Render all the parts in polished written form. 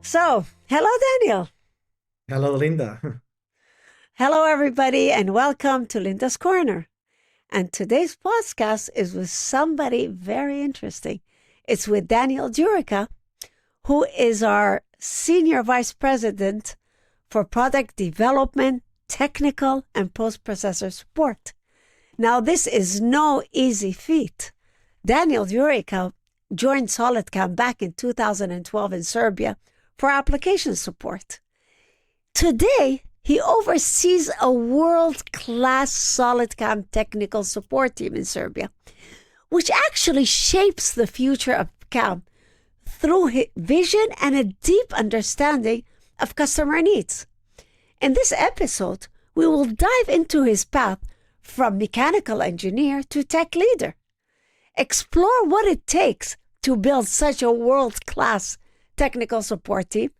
So, hello, Daniel. Hello, Linda. Hello, everybody, and welcome to Linda's Corner. And today's podcast is with somebody very interesting. It's with Daniel Djurica, who is our Senior Vice President for Product Development, Technical, and Post-Processor Support. Now, this is no easy feat. Daniel Djurica joined SolidCAM back in 2012 in Serbia for application support. Today, he oversees a world-class SolidCAM technical support team in Serbia, which actually shapes the future of CAM through his vision and a deep understanding of customer needs. In this episode, we will dive into his path from mechanical engineer to tech leader, explore what it takes to build such a world-class technical support team,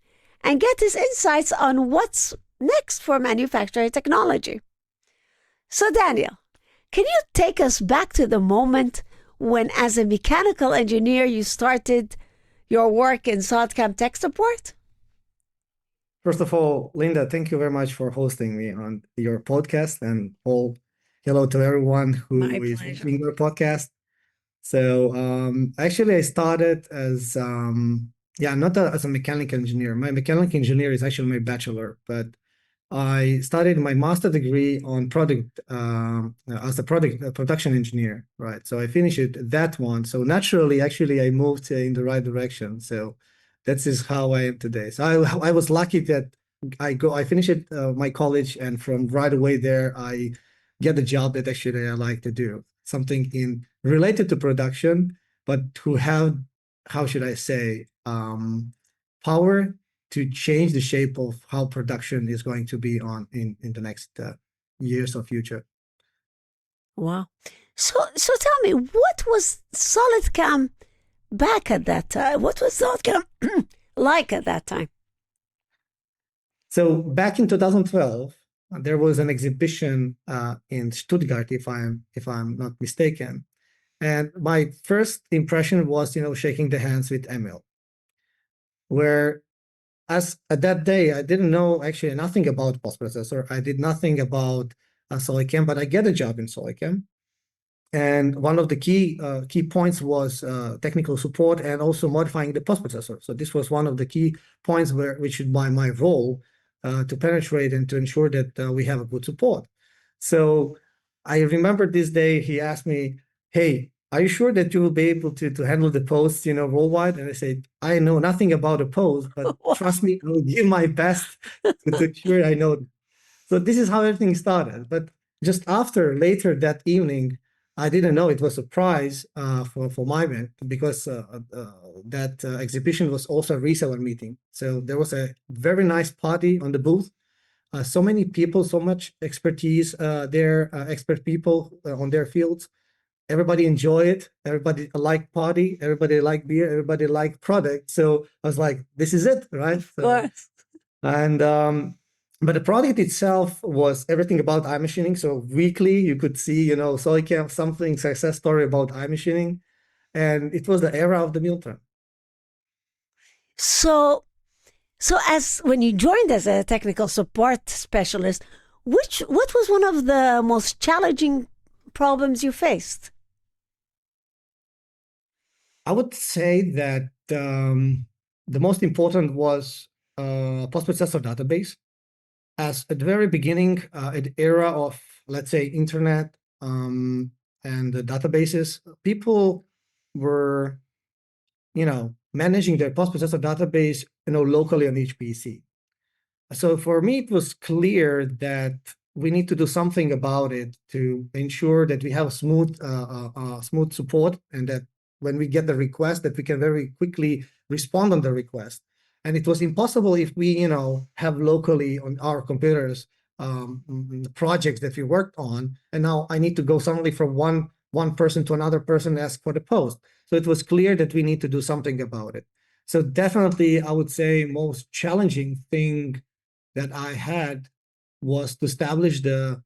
and get his insights on what's next for manufacturing technology. So Daniel, can you take us back to the moment when, as a mechanical engineer, you started your work in SolidCAM tech support? First of all, Linda, thank you very much for hosting me on your podcast, and hello to everyone who is listening to your podcast. So actually, I started as not as a mechanical engineer. My mechanical engineer is actually my bachelor, but I studied my master degree on as a production engineer, right? So I finished that one. So naturally, actually, I moved in the right direction. So that is how I am today. So I was lucky that I finished my college, and from right away there, I get the job that actually I like to do, something related to production, but to have, how should I say, power to change the shape of how production is going to be in the next years of future. Wow. So tell me, what was SolidCAM back at that time? What was SolidCAM like at that time? So back in 2012, there was an exhibition in Stuttgart, if I'm not mistaken. And my first impression was, shaking the hands with Emil, where as at that day, I didn't know actually nothing about PostProcessor. I did nothing about SolidCAM, but I get a job in SolidCAM. And one of the key points was technical support and also modifying the PostProcessor. So this was one of the key points which is my role to penetrate and to ensure that we have a good support. So I remember this day he asked me, "Hey, are you sure that you will be able to handle the posts, worldwide?" And I said, "I know nothing about a post, but trust me, I will give my best to ensure I know." So this is how everything started. But just later that evening, I didn't know it was a prize for my event, because that exhibition was also a reseller meeting. So there was a very nice party on the booth. So many people, so much expertise there, expert people on their fields. Everybody enjoy it. Everybody like party. Everybody like beer. Everybody like product. So I was like, this is it, right? Of course. And but the product itself was everything about eye machining. So weekly you could see, SolidCAM, something success story about eye machining. And it was the era of the Milton. So, as when you joined as a technical support specialist, what was one of the most challenging problems you faced? I would say that the most important was post-processor database. As at the very beginning, at the era of, let's say, internet and the databases, people were, managing their post-processor database, locally on each PC. So for me, it was clear that we need to do something about it to ensure that we have smooth support, and that when we get the request, that we can very quickly respond on the request. And it was impossible if we, have locally on our computers projects that we worked on, and now I need to go suddenly from one person to another person and ask for the post. So it was clear that we need to do something about it. So definitely, I would say most challenging thing that I had was to establish the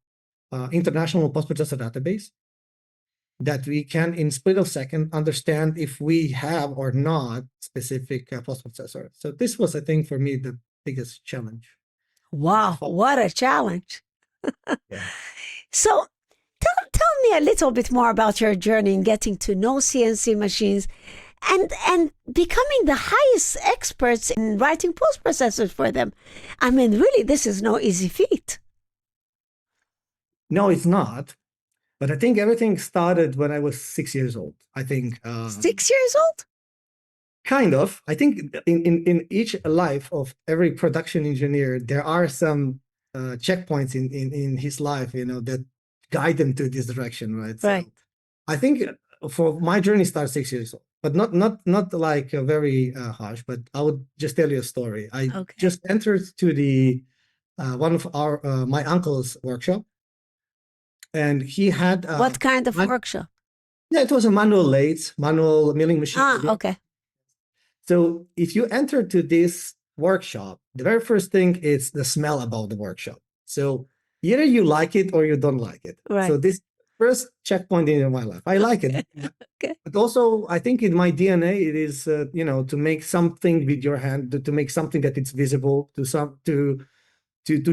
international post-processor database that we can, in split of second, understand if we have or not specific post-processor. So this was, I think, for me, the biggest challenge. Wow, what a challenge. Yeah. So tell me a little bit more about your journey in getting to know CNC machines and becoming the highest experts in writing post processors for them. I mean, really, this is no easy feat. No, it's not. But I think everything started when I was 6 years old. I think 6 years old? kind of. I think in each life of every production engineer, there are some checkpoints in his life, that guide them to this direction, right? Right. So I think for my journey started 6 years old, but not like very harsh. But I would just tell you a story. I just entered to the one of my uncle's workshop, and he had what kind of workshop? Yeah, it was a manual lathe, manual milling machine. Okay. So if you enter to this workshop, the very first thing is the smell about the workshop. So either you like it or you don't like it. Right. So this first checkpoint in my life, I like it. Okay. But also, I think in my DNA, it is to make something with your hand, to make something that it's visible, to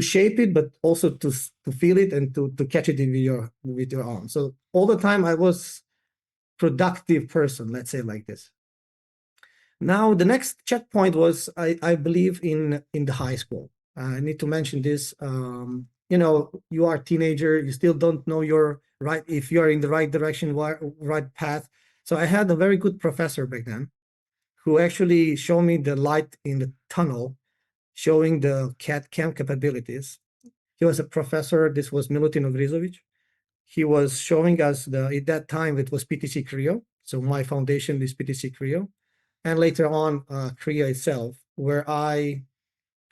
shape it, but also to feel it and to catch it with your arm. So all the time I was productive person, let's say like this. Now the next checkpoint was I believe in the high school. I need to mention this. You are a teenager, you still don't know if you are in the right direction, right path. So I had a very good professor back then who actually showed me the light in the tunnel, showing the CAD/CAM capabilities. He was a professor. This was Milutin Ogrizovic. He was showing us at that time it was PTC Creo. So my foundation is PTC Creo, and later on Creo itself, where I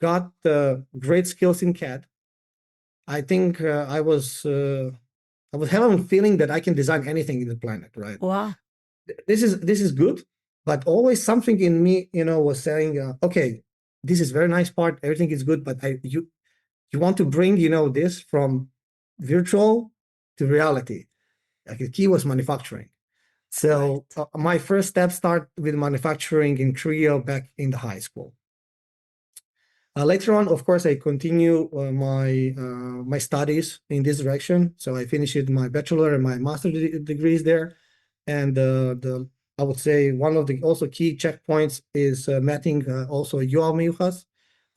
got great skills in CAD. I think I was having a feeling that I can design anything in the planet, right? Wow. This is good, but always something in me, was saying, okay, this is very nice part, everything is good, but you want to bring, this from virtual to reality. Like the key was manufacturing. So my first step started with manufacturing in Creo back in the high school. Later on, of course, I continue my studies in this direction. So I finished my bachelor and my master degrees there. And I would say one of the also key checkpoints is meeting also Yoav Miuchas,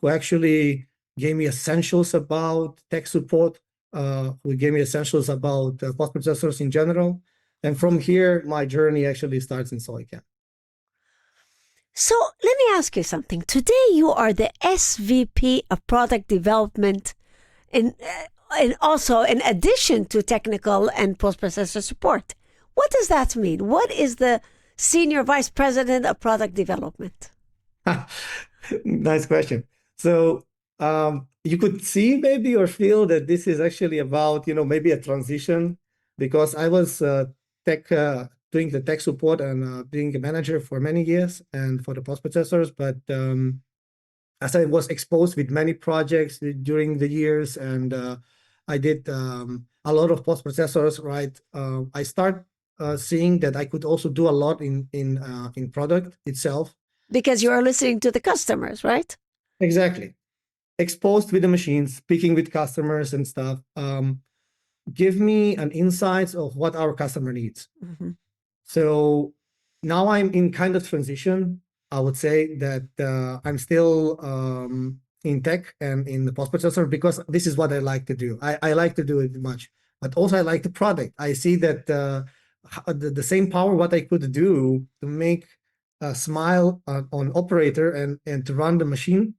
who actually gave me essentials about tech support, who gave me essentials about post-processors in general. And from here, my journey actually starts in SolidCAM. So let me ask you something. Today you are the SVP of Product Development, and also in addition to technical and post-processor support. What does that mean? What is the Senior Vice President of Product Development? Nice question. So you could see maybe or feel that this is actually about, maybe a transition, because I was doing the tech support and being a manager for many years and for the post-processors. But as I was exposed with many projects during the years, and I did a lot of post-processors, right? I start seeing that I could also do a lot in product itself. Because you are listening to the customers, right? Exactly. Exposed with the machines, speaking with customers and stuff. Give me an insights of what our customer needs. Mm-hmm. So now I'm in kind of transition. I would say that I'm still in tech and in the post-processor because this is what I like to do. I like to do it much, but also I like the product. I see that the same power what I could do to make a smile on operator and to run the machine,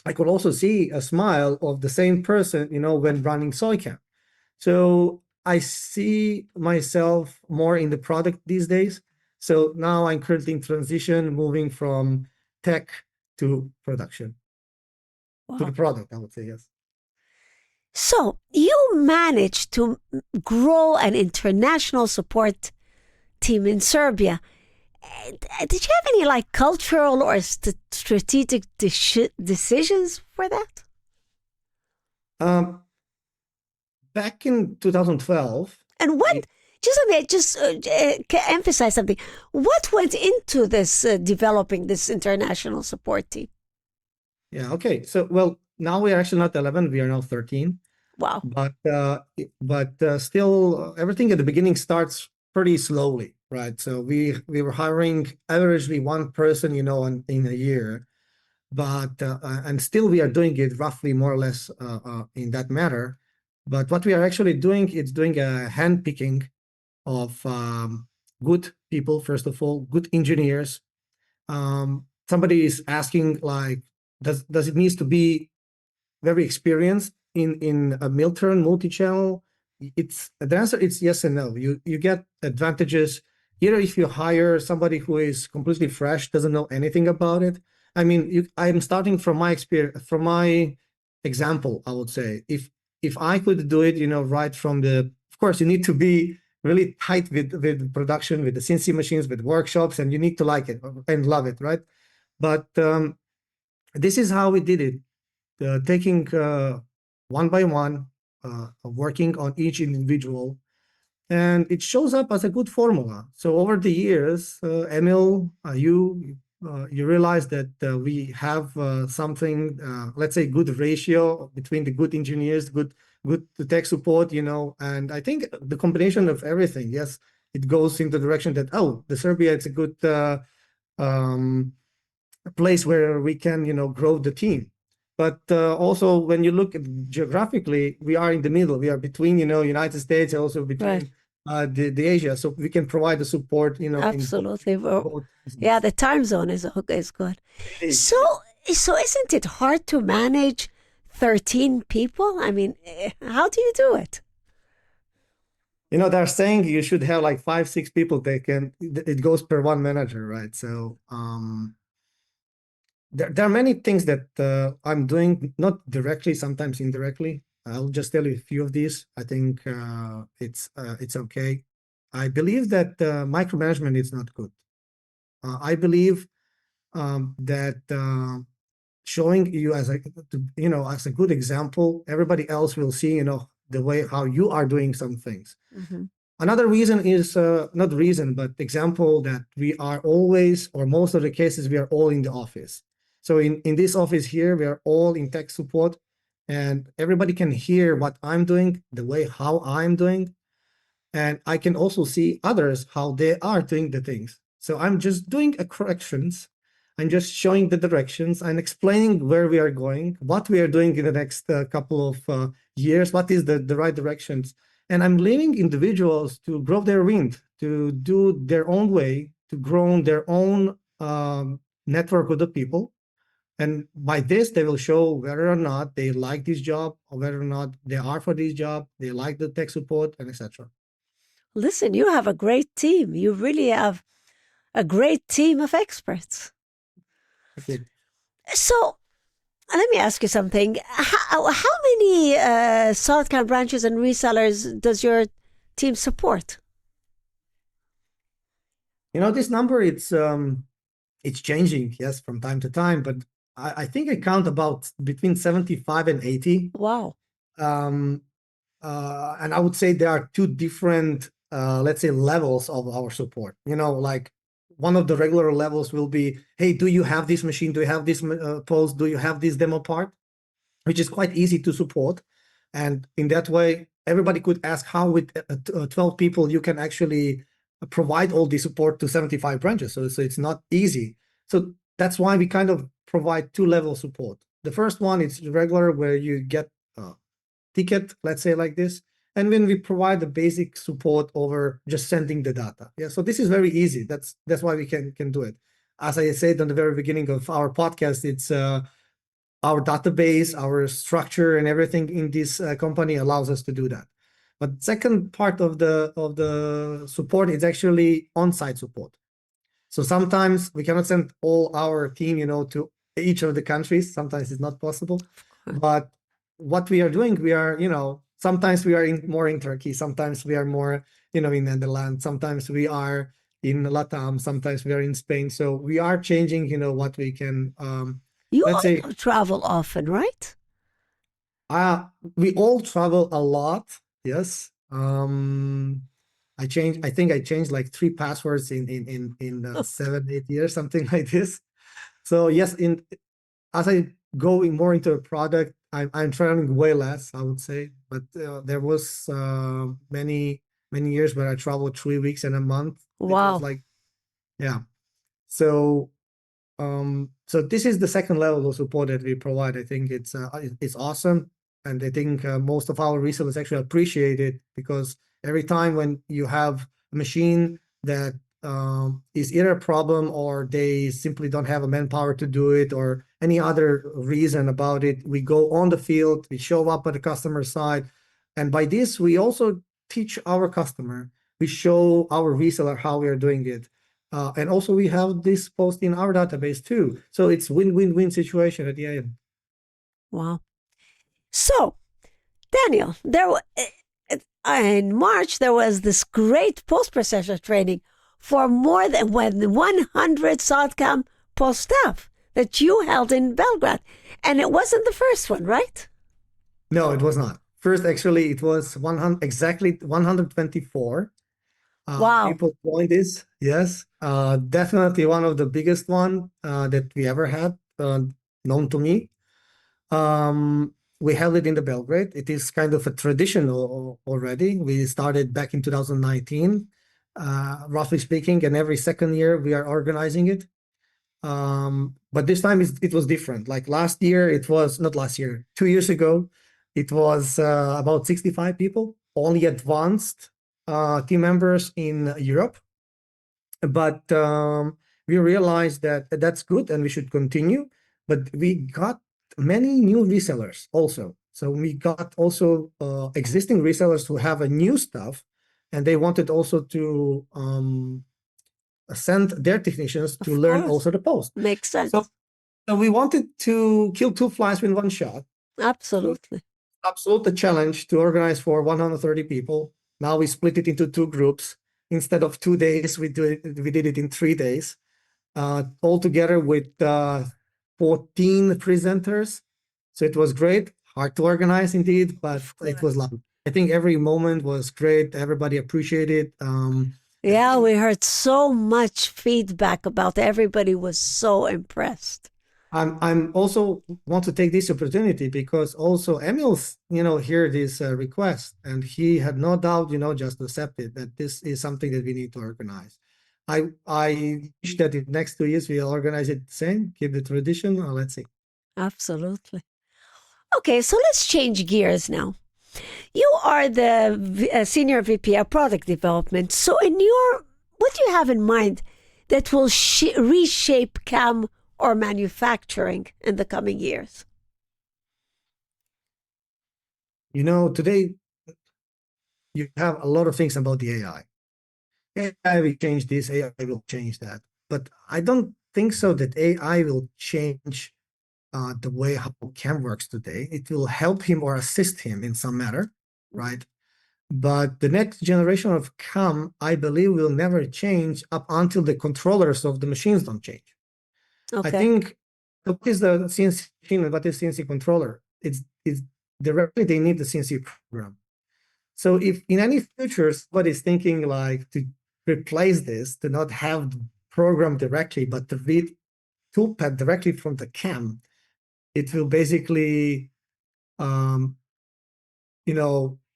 I could also see a smile of the same person, when running SolidCAM. So I see myself more in the product these days. So now I'm currently in transition, moving from tech to production, to the Wow. product, I would say, yes. So you managed to grow an international support team in Serbia. Did you have any like cultural or strategic decisions for that? Back in 2012, And what? Just let me emphasize something. What went into this developing this international support team? yeah, okay. So, well, now we are actually not 11, we are now 13. Wow. But still, everything at the beginning starts pretty slowly, right? So we were hiring averagely one person, in a year, but and still we are doing it roughly more or less in that matter. But what we are actually doing is doing a hand picking of good people, first of all, good engineers. Somebody is asking like, does it needs to be very experienced in a Milturn multi-channel? The answer is yes and no. You get advantages either if you hire somebody who is completely fresh, doesn't know anything about it. I mean, I'm starting from my experience, from my example. I would say if I could do it, right from of course, you need to be really tight with production, with the CNC machines, with workshops, and you need to like it and love it, right? But this is how we did it. Taking one by one, working on each individual, and it shows up as a good formula. So over the years, Emil, you realize that we have something, let's say, good ratio between the good engineers, good tech support, and I think the combination of everything, yes, it goes in the direction that the Serbia, it's a good place where we can, grow the team. But also, when you look at geographically, we are in the middle. We are between, United States, and also between the Asia, so we can provide the support, Absolutely. in both Yeah, the time zone is good. So isn't it hard to manage 13 people? I mean, how do you do it? They're saying you should have like 5-6 people. It goes per one manager, right? So there are many things that I'm doing, not directly, sometimes indirectly. I'll just tell you a few of these. I think it's okay. I believe that micromanagement is not good. I believe that showing you as a good example, everybody else will see, the way how you are doing some things. Mm-hmm. Another reason is not reason, but example that we are always, or most of the cases, we are all in the office. So in this office here, we are all in tech support, and everybody can hear what I'm doing, the way how I'm doing, and I can also see others how they are doing the things. So I'm just doing corrections. I'm just showing the directions and explaining where we are going, what we are doing in the next couple of years, what is the right directions. And I'm leaving individuals to grow their wind, to do their own way, to grow their own network of the people. And by this, they will show whether or not they like this job, or whether or not they are for this job, they like the tech support, and etc. Listen, you have a great team. You really have a great team of experts. Okay. So let me ask you something. How many SolidCAM branches and resellers does your team support? This number, it's changing, yes, from time to time, but I think I count about between 75 and 80. Wow. And I would say there are two different let's say, levels of our support. Like one of the regular levels will be, hey, do you have this machine? Do you have this post? Do you have this demo part? Which is quite easy to support. And in that way, everybody could ask how with 12 people you can actually provide all the support to 75 branches. So it's not easy. So that's why we kind of provide two-level support. The first one is regular, where you get a ticket, let's say like this. And then we provide the basic support over just sending the data. Yeah, so this is very easy. That's why we can do it. As I said on the very beginning of our podcast, it's our database, our structure, and everything in this company allows us to do that. But second part of the support is actually on-site support. So sometimes we cannot send all our team, to each of the countries. Sometimes it's not possible. But what we are doing, we are, sometimes we are more in Turkey, sometimes we are more, in Netherlands, sometimes we are in Latam, sometimes we are in Spain. So we are changing, what we can. You let's say travel often, right? we all travel a lot. Yes. I think I changed like 3 passwords in 7-8 years, something like this. So yes, as I go more into a product, I'm traveling way less, I would say. But there was many years where I traveled 3 weeks and a month. It Wow. was like, yeah. So so this is the second level of support that we provide. I think it's awesome, and I think most of our resellers actually appreciate it, because every time when you have a machine that is either a problem, or they simply don't have a manpower to do it, or any other reason about it, we go on the field, we show up at the customer side, and by this we also teach our customer, we show our reseller how we are doing it. And also we have this post in our database too. So it's win-win-win situation at the end. Wow. So, Daniel, in March, there was this great post-processor training for more than 100 SolidCAM post staff that you held in Belgrade. And it wasn't the first one, right? No, it was not. First, actually, it was 124. Wow. People joined this. Yes. Definitely one of the biggest one that we ever had, known to me. We held it in the Belgrade. It is kind of a tradition already. We started back in 2019, roughly speaking, and every second year we are organizing it. But this time it was different. Like last year, it was not last year, 2 years ago, it was about 65 people, only advanced team members in Europe. But we realized that that's good and we should continue. But we got many new resellers also. So we got also existing resellers who have a new stuff, and they wanted also to send their technicians to learn also the post. Makes sense. So we wanted to kill 2 flies with 1 shot. Absolutely. Absolute challenge to organize for 130 people. Now we split it into 2 groups. Instead of 2 days, we did it in 3 days. All together with 14 presenters. So it was great. Hard to organize indeed, but it was lovely. I think every moment was great. Everybody appreciated. Yeah, we heard so much feedback about it. Everybody was so impressed. I'm also want to take this opportunity because also Emil's, hear this request, and he had no doubt, just accepted that this is something that we need to organize. I wish that in next 2 years we'll organize it the same, keep the tradition. Let's see. Absolutely. Okay, so let's change gears now. You are the Senior VP of Product Development. So what do you have in mind that will reshape CAM or manufacturing in the coming years? Today you have a lot of things about the AI. AI will change this, AI will change that. But I don't think so that AI will change the way how CAM works today. It will help him or assist him in some manner, right? But the next generation of CAM, I believe, will never change up until the controllers of the machines don't change. Okay. I think what is the CNC machine and what is CNC controller? It's directly they need the CNC program. So if in any future somebody's thinking like to replace this, to not have the program directly, but to read toolpath directly from the CAM, it will basically,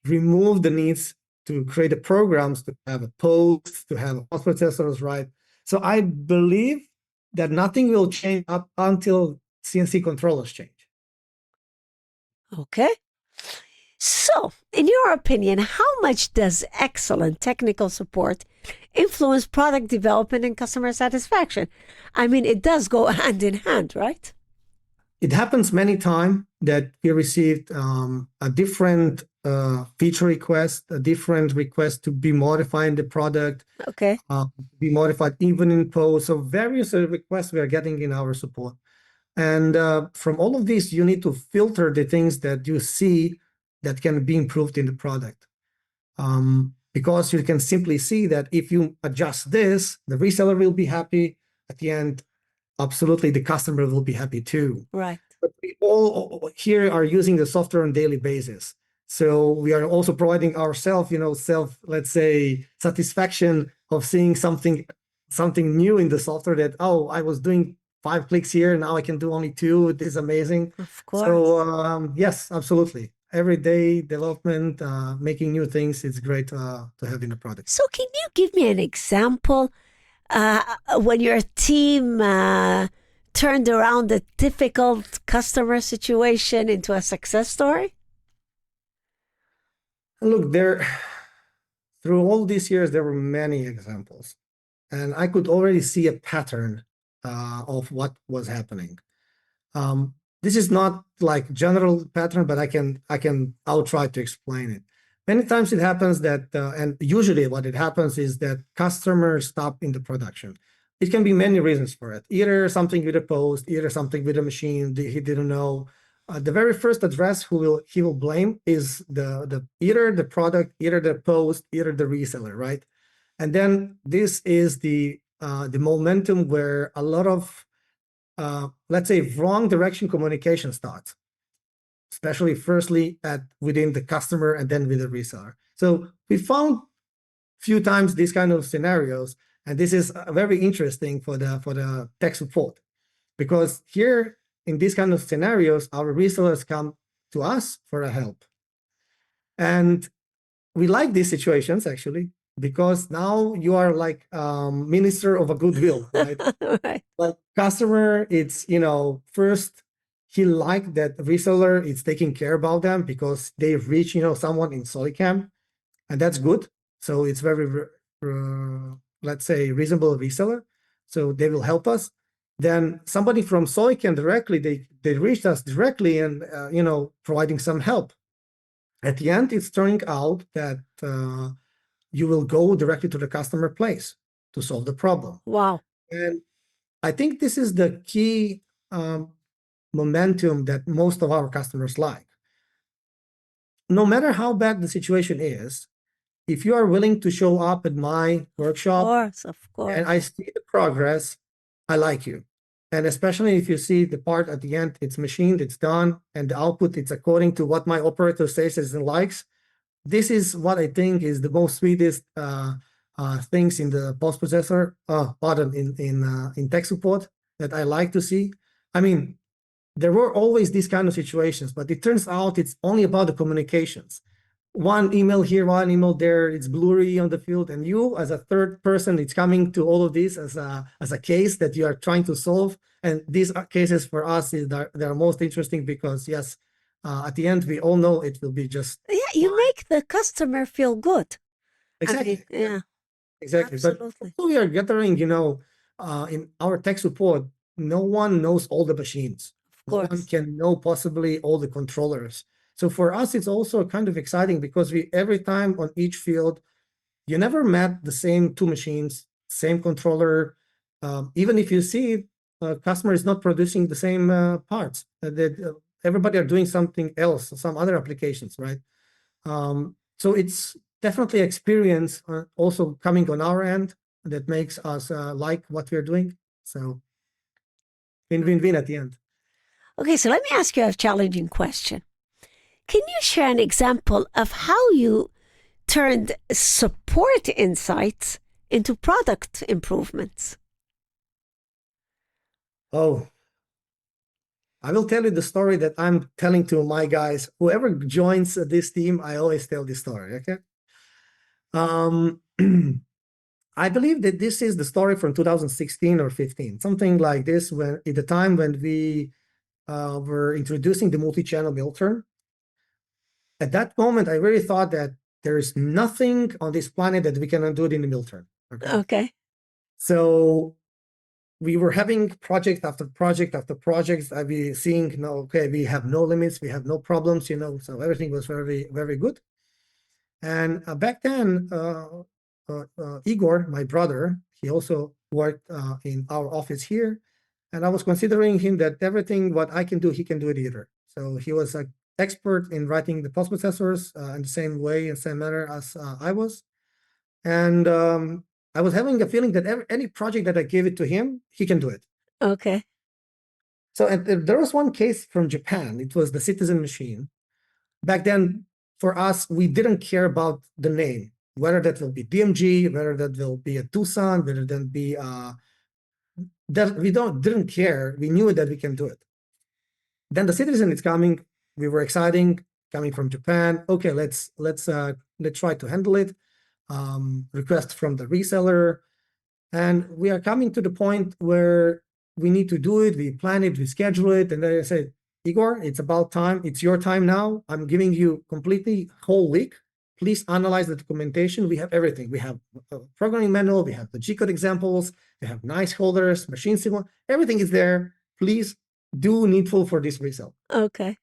remove the needs to create the programs, to have a post, to have post processors, right? So I believe that nothing will change up until CNC controllers change. Okay. So, in your opinion, how much does excellent technical support influence product development and customer satisfaction? I mean, it does go hand in hand, right? It happens many times that we received a different feature request, a different request to be modifying the product, Okay. be modified even in post. So various requests we are getting in our support. And from all of these, you need to filter the things that you see that can be improved in the product. Because you can simply see that if you adjust this, the reseller will be happy. At the end, absolutely, the customer will be happy too. Right. But we all here are using the software on a daily basis. So we are also providing ourselves, let's say, satisfaction of seeing something new in the software that, oh, I was doing 5 clicks here, now I can do only 2. It is amazing. Of course. So yes, absolutely. Every day development, making new things, it's great to have in the product. So, can you give me an example when your team turned around a difficult customer situation into a success story? Look, through all these years, there were many examples, and I could already see a pattern of what was happening. This is not like general pattern, but I'll try to explain it. Many times it happens that, and usually what it happens is that customers stop in the production. It can be many reasons for it. Either something with a post, either something with a machine he didn't know. The very first address he will blame is the either the product, either the post, either the reseller, right? And then this is the momentum where a lot of let's say wrong direction communication starts, especially firstly within the customer and then with the reseller. So we found few times these kind of scenarios, and this is very interesting for the tech support, because here in these kind of scenarios, our resellers come to us for a help. And we like these situations actually, because now you are like minister of a goodwill, right? Right. Like customer, it's, first he liked that reseller is taking care about them because they reach, someone in SolidCAM, and that's good. So it's very, let's say, reasonable reseller. So they will help us. Then somebody from SolidCAM directly, they reached us directly and, providing some help. At the end, it's turning out that you will go directly to the customer place to solve the problem. Wow. And I think this is the key momentum that most of our customers like. No matter how bad the situation is, if you are willing to show up at my workshop Of course. and I see the progress, I like you. And especially if you see the part at the end, it's machined, it's done, and the output, it's according to what my operator says and likes. This is what I think is the most sweetest things in the post-processor, in tech support that I like to see. I mean, there were always these kind of situations, but it turns out it's only about the communications. One email here, one email there, it's blurry on the field, and you as a third person, it's coming to all of this as a case that you are trying to solve. And these cases for us, they're most interesting because yes, at the end, we all know it will be just... Yeah, you make the customer feel good. Exactly. I mean, yeah. Exactly. Absolutely. But we are gathering, in our tech support, no one knows all the machines. Of No one course. can know possibly all the controllers. So for us, it's also kind of exciting because every time on each field, you never met the same 2 machines, same controller. Even if you see customer is not producing the same parts, that everybody are doing something else, some other applications, right? So it's definitely experience also coming on our end that makes us like what we're doing. So win-win-win at the end. Okay, so let me ask you a challenging question. Can you share an example of how you turned support insights into product improvements? Oh, I will tell you the story that I'm telling to my guys. Whoever joins this team, I always tell this story, okay? I believe that this is the story from 2016 or 15, something like this, when at the time when we were introducing the multi-channel mill turn. At that moment, I really thought that there is nothing on this planet that we cannot do it in the mill turn. Okay. So we were having project after project after project. I'd be seeing, okay, we have no limits, we have no problems, so everything was very, very good. And back then, Igor, my brother, he also worked in our office here. And I was considering him that everything what I can do, he can do it either. So he was an expert in writing the post processors in the same way, in the same manner as I was. And I was having a feeling that any project that I gave it to him, he can do it. Okay. So there was one case from Japan. It was the Citizen machine. Back then, for us, we didn't care about the name, whether that will be DMG, whether that will be a Tucson, whether that be that we didn't care. We knew that we can do it. Then the Citizen is coming. We were exciting, coming from Japan. Okay, let's try to handle it. Request from the reseller, and we are coming to the point where we need to do it. We plan it, we schedule it, and then I said, Igor, it's about time. It's your time now. I'm giving you completely whole week. Please analyze the documentation. We have everything. We have a programming manual. We have the G-code examples. We have nice holders, machine signal. Everything is there. Please do needful for this resale. Okay.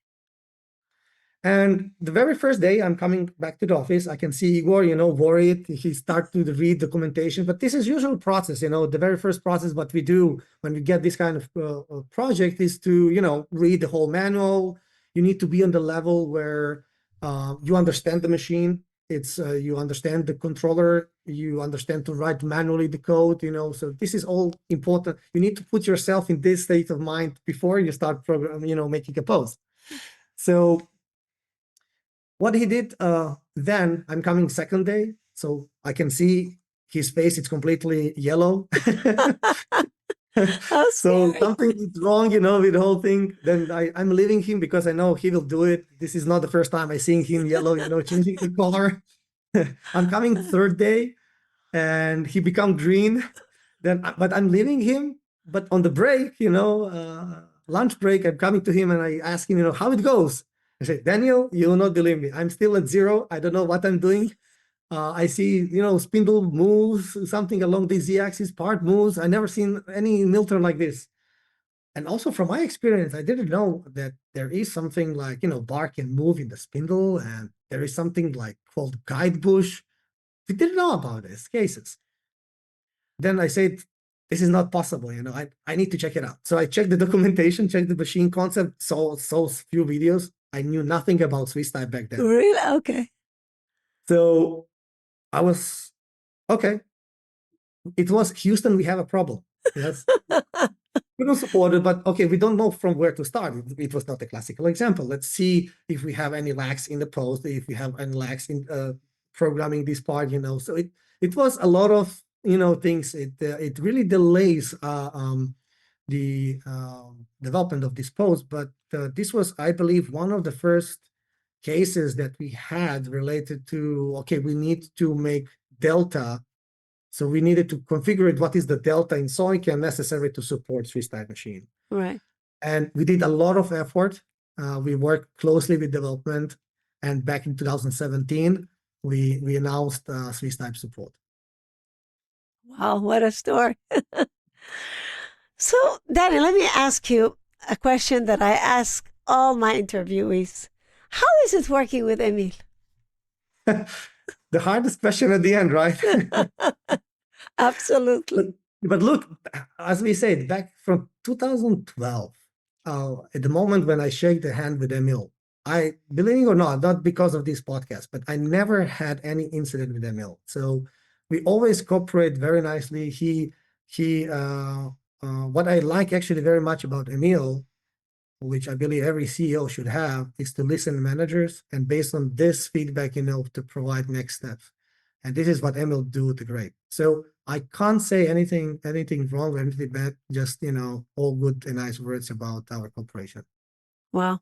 And the very first day I'm coming back to the office, I can see Igor, worried. He starts to read documentation, but this is usual process. The very first process what we do when we get this kind of project is to, read the whole manual. You need to be on the level where you understand the machine. It's you understand the controller. You understand to write manually the code. So this is all important. You need to put yourself in this state of mind before you start making a post. So what he did then, I'm coming second day, so I can see his face, it's completely yellow. So something is wrong, with the whole thing. Then I'm leaving him because I know he will do it. This is not the first time I see him yellow, changing the color. I'm coming third day and he become green. But I'm leaving him. But on the break, lunch break, I'm coming to him and I ask him, how it goes. I say, Daniel, you will not believe me. I'm still at zero. I don't know what I'm doing. I see, spindle moves, something along the Z-axis, part moves. I never seen any mill turn like this. And also from my experience, I didn't know that there is something like, bar can move in the spindle, and there is something like called guide bush. We didn't know about these cases. Then I said, this is not possible, I need to check it out. So I checked the documentation, checked the machine concept, saw few videos. I knew nothing about Swiss type back then. Really? Okay. So I was, okay. It was Houston, we have a problem. Yes. We don't support it, but okay, we don't know from where to start. It was not a classical example. Let's see if we have any lags in the post, if we have any lags in programming this part, So it was a lot of, things. It really delays the development of this post, but this was, I believe, one of the first cases that we had related to, okay, we need to make delta. So we needed to configure it, what is the delta in SolidCAM necessary to support Swiss type machine. Right. And we did a lot of effort. We worked closely with development. And back in 2017, we announced Swiss type support. Wow, what a story. So, Danny, let me ask you a question that I ask all my interviewees. How is it working with Emil? The hardest question at the end, right? Absolutely. But look, as we said, back from 2012, at the moment when I shake the hand with Emil, I, believe it or not because of this podcast, but I never had any incident with Emil. So we always cooperate very nicely. What I like actually very much about Emil, which I believe every CEO should have, is to listen to managers, and based on this feedback, to provide next steps. And this is what Emil do the great. So I can't say anything wrong or anything bad, just, all good and nice words about our corporation. Well,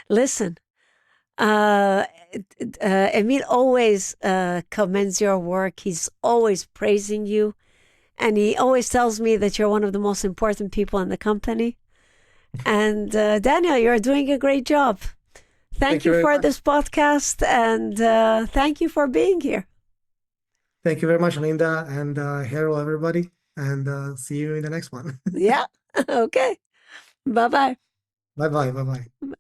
listen, Emil always commends your work. He's always praising you. And he always tells me that you're one of the most important people in the company. And Daniel, you're doing a great job. Thank you for this podcast, and thank you for being here. Thank you very much, Linda, and hello, everybody, and see you in the next one. Yeah. Okay. Bye-bye. Bye-bye. Bye-bye. Bye.